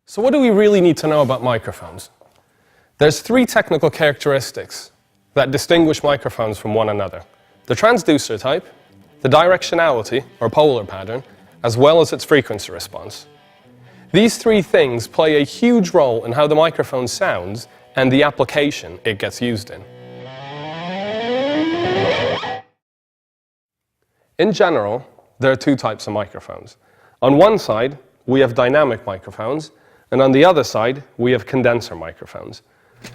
So what do we really need to know about microphones? There's three technical characteristics that distinguish microphones from one another: the transducer type, the directionality or polar pattern, as well as its frequency response. These three things play a huge role in how the microphone sounds and the application it gets used in. In general, there are two types of microphones. On one side, we have dynamic microphones, and on the other side, we have condenser microphones.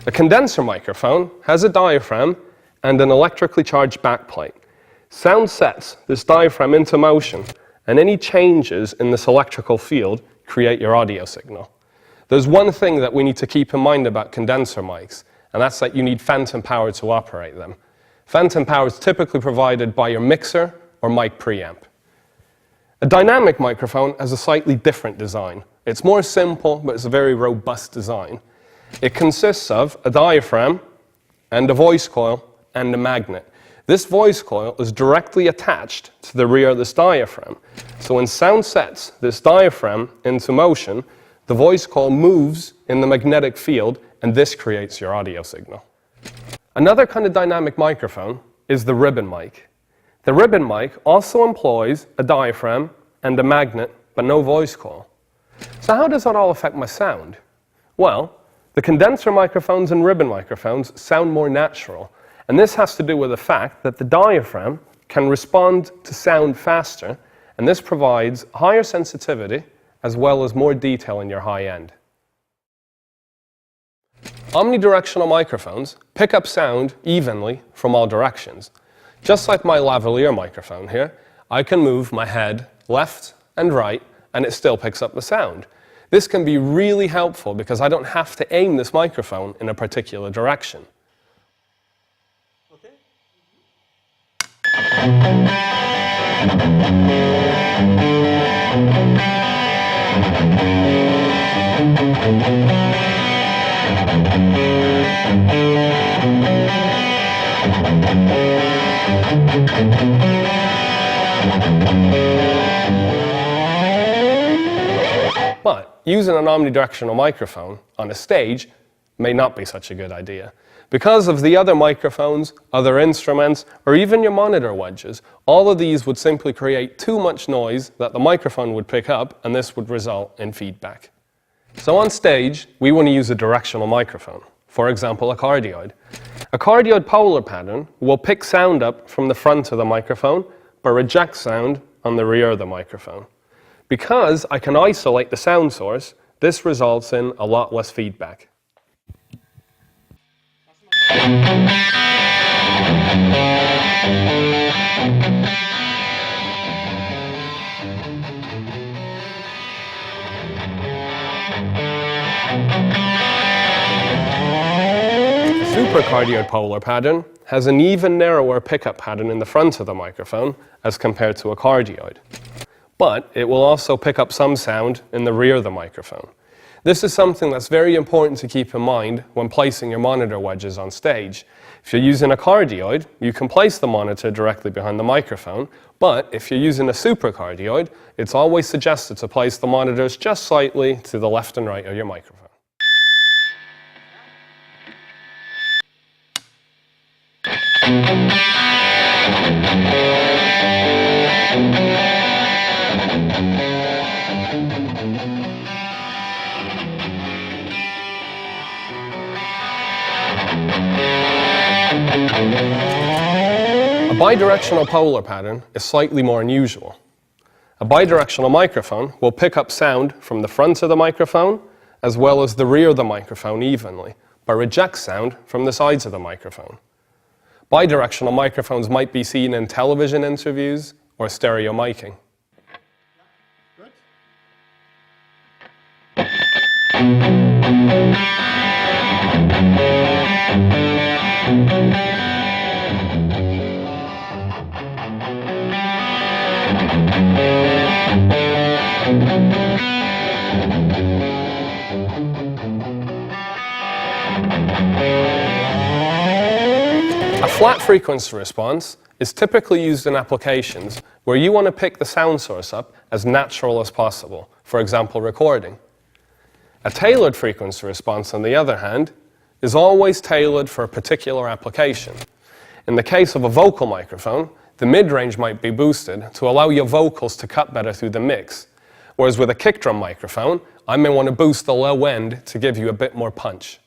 A condenser microphone has a diaphragm and an electrically charged backplate. Sound sets this diaphragm into motion, and any changes in this electrical field create your audio signal. There's one thing that we need to keep in mind about condenser mics, and that's that you need phantom power to operate them. Phantom power is typically provided by your mixer or mic preamp. A dynamic microphone has a slightly different design. It's more simple, but it's a very robust design. It consists of a diaphragm and a voice coil and a magnet. This voice coil is directly attached to the rear of this diaphragm. So when sound sets this diaphragm into motion, the voice coil moves in the magnetic field, and this creates your audio signal. Another kind of dynamic microphone is the ribbon mic. The ribbon mic also employs a diaphragm and a magnet, but no voice coil. So how does that all affect my sound? Well, the condenser microphones and ribbon microphones sound more natural, and this has to do with the fact that the diaphragm can respond to sound faster, and this provides higher sensitivity as well as more detail in your high end. Omnidirectional microphones pick up sound evenly from all directions. Just like my lavalier microphone here, I can move my head left and right, and it still picks up the sound. This can be really helpful because I don't have to aim this microphone in a particular direction. Okay. But using an omnidirectional microphone on a stage may not be such a good idea. Because of the other microphones, other instruments, or even your monitor wedges, all of these would simply create too much noise that the microphone would pick up, and this would result in feedback. So on stage, we want to use a directional microphone. For example, a cardioid. A cardioid polar pattern will pick sound up from the front of the microphone, but reject sound on the rear of the microphone. Because I can isolate the sound source, this results in a lot less feedback. The supercardioid polar pattern has an even narrower pickup pattern in the front of the microphone as compared to a cardioid. But it will also pick up some sound in the rear of the microphone. This is something that's very important to keep in mind when placing your monitor wedges on stage. If you're using a cardioid, you can place the monitor directly behind the microphone, but if you're using a supercardioid, it's always suggested to place the monitors just slightly to the left and right of your microphone. A bidirectional polar pattern is slightly more unusual. A bidirectional microphone will pick up sound from the front of the microphone as well as the rear of the microphone evenly, but reject sound from the sides of the microphone. Bidirectional microphones might be seen in television interviews or stereo miking. A flat frequency response is typically used in applications where you want to pick the sound source up as natural as possible, for example, recording. A tailored frequency response, on the other hand, is always tailored for a particular application. In the case of a vocal microphone, the mid-range might be boosted to allow your vocals to cut better through the mix, whereas with a kick drum microphone, I may want to boost the low end to give you a bit more punch.